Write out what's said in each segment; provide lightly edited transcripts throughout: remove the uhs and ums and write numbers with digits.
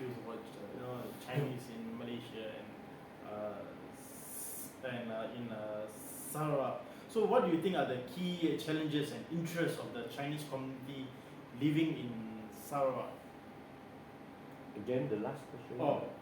issues about Chinese in Malaysia and in Sarawak. So what do you think are the key challenges and interests of the Chinese community living in Sarawak? Again, the last question.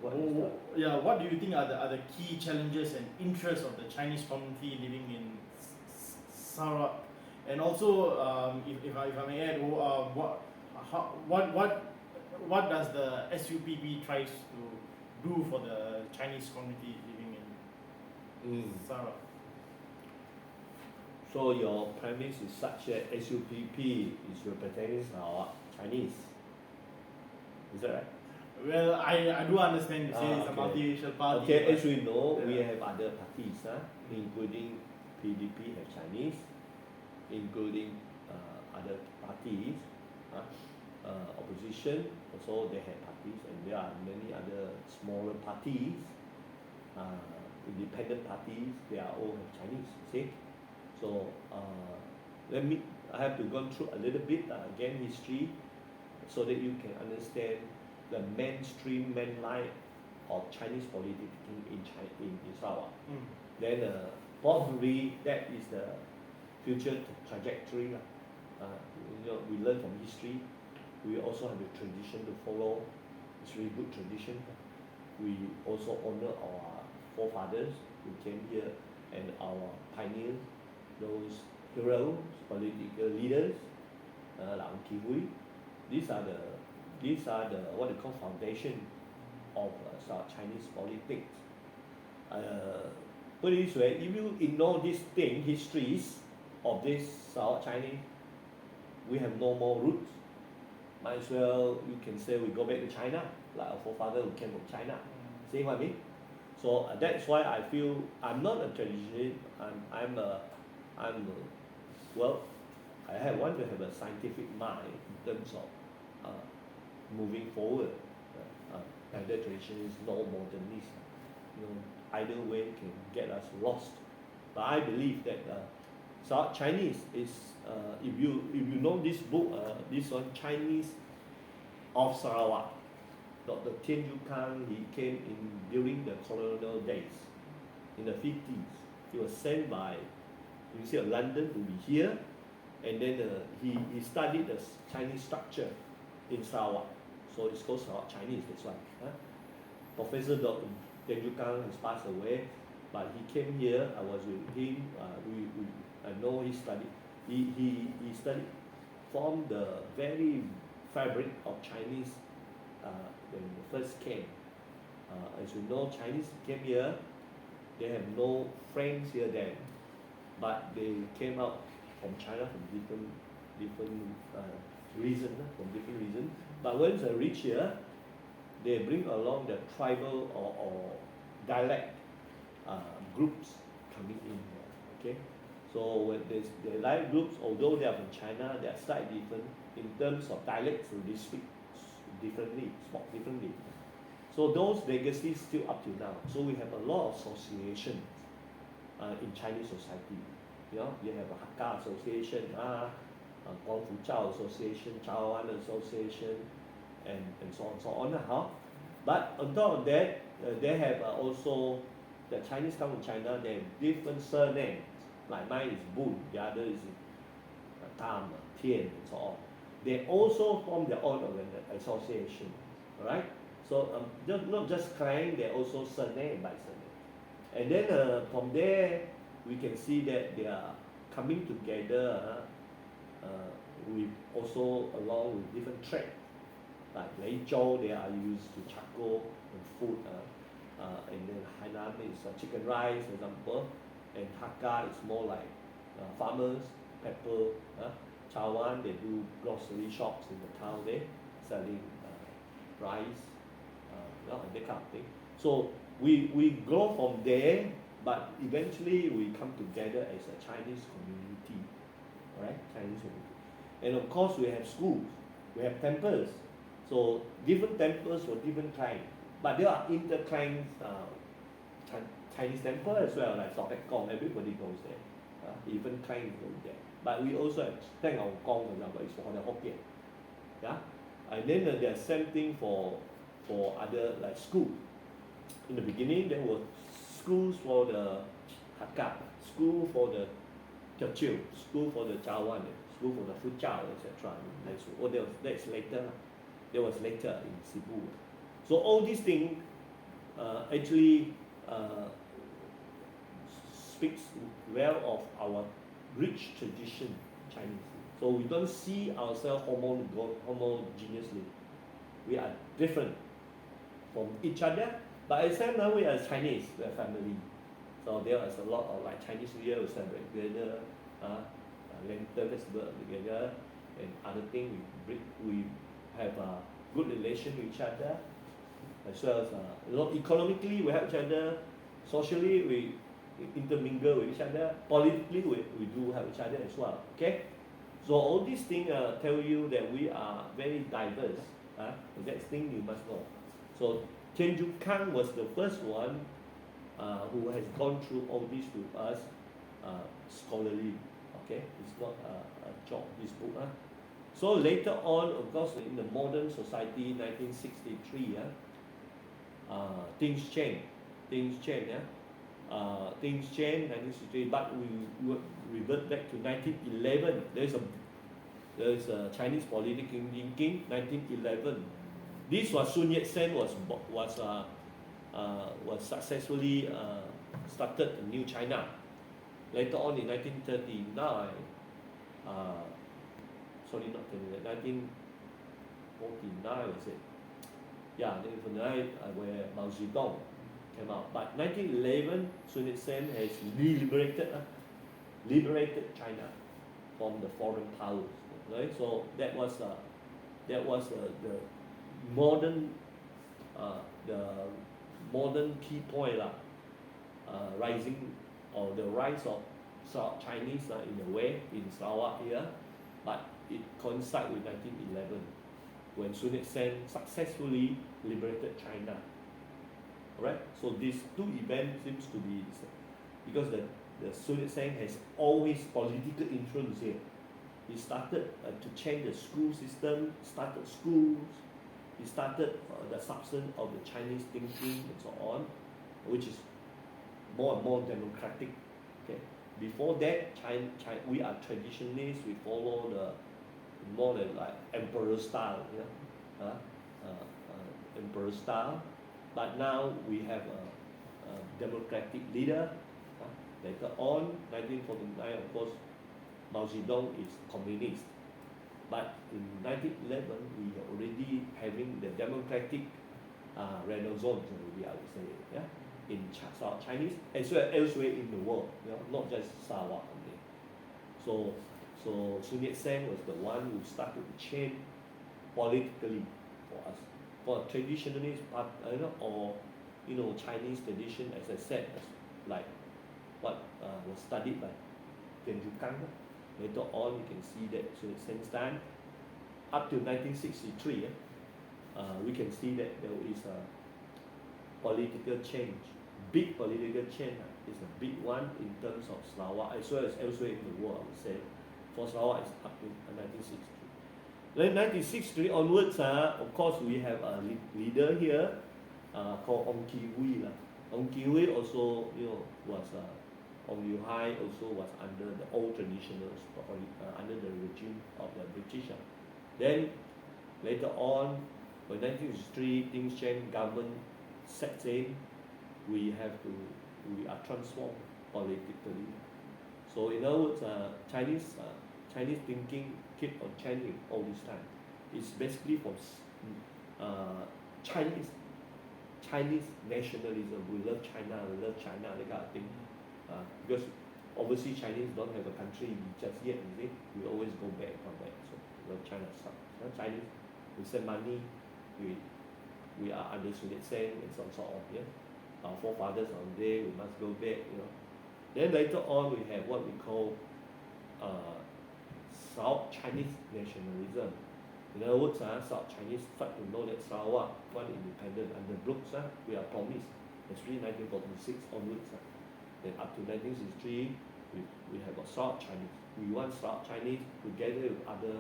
What do you think are the key challenges and interests of the Chinese community living in Sarawak? And also, if I may add, what does the SUPP tries to do for the Chinese community living in Sarawak? So your premise is such that SUPP is representing Sarawak Chinese. Is that right? Well, I do understand you say it's a multiracial party. Okay, as we know, we have other parties, including PDP have Chinese, including other parties, opposition, also they have parties, and there are many other smaller parties, independent parties, they are all have Chinese, see? So I have to go through a little bit, again, history, so that you can understand the mainstream life of Chinese politics in Sarawak. Then probably that is the future trajectory. We learn from history. We also have a tradition to follow. It's really good tradition. We also honor our forefathers who came here and our pioneers, those heroes, political leaders, like Ang Kee Hui. These are the what they call foundation of Chinese politics. Put it this way, if you ignore these things, histories of this Chinese, we have no more roots. Might as well, you can say we go back to China, like our forefather who came from China. See what I mean? So that's why I feel I'm not a traditionalist. I want to have a scientific mind in terms of moving forward. Neither traditionalist nor modernist. Either way can get us lost. But I believe that Chinese is, if you know this book, this one, Chinese of Sarawak, Dr. Tian Yu Kang, he came in during the colonial days, in the 50s. He was sent by University of London to be here, and then he studied the Chinese structure in Sarawak. So it's called Sarawak Chinese, that's why. Professor Dr. Tian Yu Kang has passed away, but he came here, I was with him, I know he studied. He studied from the very fabric of Chinese when they first came. As you know, Chinese came here, they have no friends here then, but they came out from China from different reasons. But once they reach here, they bring along the tribal or dialect groups coming in here. Okay, so when the dialect groups, although they are from China, they are slightly different in terms of dialects. So they speak differently, spoke differently. So those legacies still up to now. So we have a lot of associations in Chinese society. You have a Hakka Association, Guangfu Zhao Association, Chaoan Association, and so on. But on top of that, they have also the Chinese come from China. They have different surnames. Like mine is Boon, the other is Tam, Tian, and so on. They also form their own association, right? So not just clan, they also surname by surname. And then from there, we can see that they are coming together with also along with different traits. Like Lei Zhou, they are used to charcoal and food, and then Hainan is chicken rice, for example, and Hakka is more like farmers, pepper. Chawan, they do grocery shops in the town there, selling rice, and that kind of thing. So we grow from there, but eventually we come together as a Chinese community, right? Chinese community. And of course we have schools, we have temples. So different temples for different clans, but there are inter-clan Chinese temple as well, like Tok Pek Kong, everybody goes there. Even clans go there. But we also have Teng Hong Kong, for example, it's for the Hokkien. Yeah? And then there's same thing for for other like school. In the beginning, there were schools for the Hakka, school for the Teochew, school for the Chawan, school for the Fujao, etc. That's later. That was later in Cebu. So all these things actually speaks well of our rich tradition Chinese. So we don't see ourselves homogeneously. We are different from each other, but at the same time we are Chinese, we are family. So there is a lot of like Chinese New Year we celebrate together, Lantern Festival together, and other things we have a good relation with each other, as well as economically we help each other, socially we intermingle with each other, politically we do help each other as well. Okay, so all these things tell you that we are very diverse. That thing you must know. So Chen Ju Kang was the first one who has gone through all this with us scholarly. Okay, it's not a job, this book. So later on, of course, in the modern society, 1963, things change. Things change. Things change, 1963, but we revert back to 1911. There's a Chinese political thinking, 1911. This was Sun Yat-sen was successfully started a new China. Later on in 1939, sorry, not 39, 1949 was it? Yeah, 1949 where Mao Zedong came out. But 1911, Sun Yat-sen has liberated China from the foreign powers. Right? So that was the modern key point rising or the rise of Chinese in a way in Sarawak here, but it coincides with 1911 when Sun Yat-sen successfully liberated China. Alright, so these two events seems to be because the Sun Yat-sen has always political influence here. He started to change the school system, started schools, he started the substance of the Chinese thinking and so on, which is more and more democratic. Okay, before that, we are traditionalists. We follow the more than like emperor style, emperor style. But now we have a democratic leader. Later on, 1949, of course, Mao Zedong is communist. But in 1911, we are already having the democratic renaissance already, I would say, in South Chinese as well as elsewhere in the world, not just Sarawak only. So Sun Yat-sen was the one who started to change politically for us, for a traditionalist part, or Chinese tradition, as I said, like what was studied by Chen Ju Kang. Later on, you can see that Sun Yat-sen's time up to 1963, we can see that there is a political change, big political change. It's a big one in terms of Sarawak as well as elsewhere in the world, I would say. For Sarawak, it's up to 1963. Then 1963 onwards, of course, we have a leader here called Ong Ki Hui. Ong Ki Hui also, was Ong Liu Hai also was under the old traditionals, under the regime of the British. Then later on, by 1963, things change, government sets in, we are transformed politically. So in other words, Chinese thinking keep on changing all this time. It's basically from Chinese nationalism. We love China, that kind of thing. Because obviously Chinese don't have a country just yet, you see. We always go back and come back. So we love China stuff. Chinese, we send money, we are under Sun Yat-sen and so on. Our forefathers are there, we must go back, Then later on we have what we call South Chinese nationalism. In other words, South Chinese start to know that Sarawak, one independent under Brooks, we are promised, especially 1946 onwards. Then up to 1963, we have a South Chinese. We want South Chinese together with other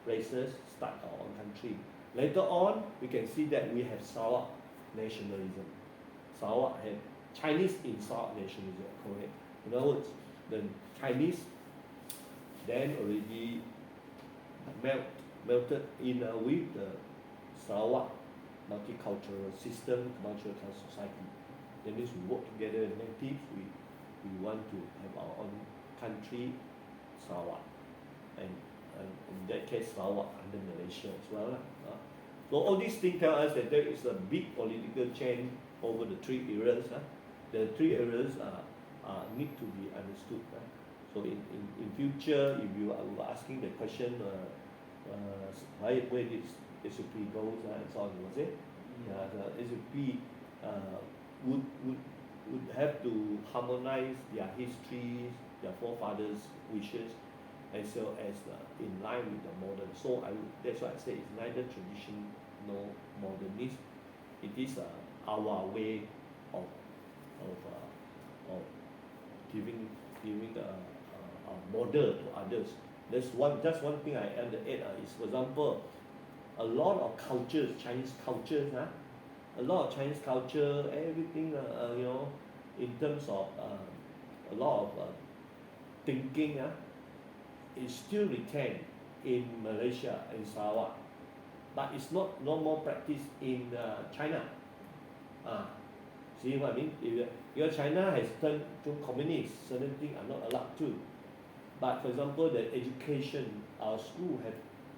races start our own country. Later on, we can see that we have Sarawak nationalism. Sarawak had Chinese in Sarawak nationalism, correct? In other words, the Chinese then already melted in with the Sarawak multicultural system, multicultural society. That means we work together with natives, we want to have our own country, Sarawak. And in that case, Sarawak under Malaysia as well. So all these things tell us that there is a big political change over the three areas. The three areas need to be understood. So in future, if you are asking the question, where did SUP goes and so on, was it? The SUP would have to harmonize their histories, their forefathers' wishes, as well as in line with the modern. So that's why I say it's neither tradition nor modernist. It is our way of giving a model to others. There's just one thing I add is, for example, a lot of cultures, Chinese cultures, a lot of Chinese culture, everything, in terms of a lot of thinking, is still retained in Malaysia and Sarawak, but it's not no more practiced in China. See what I mean? Because China has turned to communist, certain things are not allowed to. But for example, the education, our school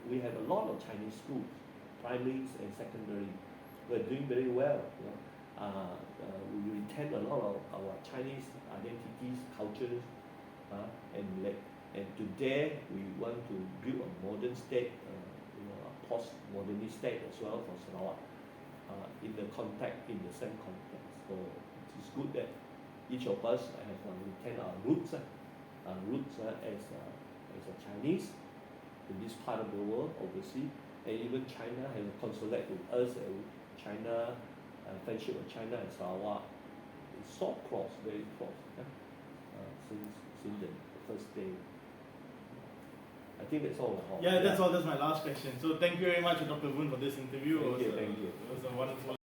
we have a lot of Chinese schools, primaries and secondary. We're doing very well. We retain a lot of our Chinese identities, cultures, and today we want to build a modern state, a post-modernist state as well for Sarawak, in the same context. So it's good that each of us have retained our roots, as a Chinese in this part of the world, overseas, and even China has a consulate with us, and China, friendship with China and Sarawak is so close, very close, since the first day. I think that's all. Yeah, that's all. That's my last question. So thank you very much, Dr. Boon, for this interview. Thank you. It was a wonderful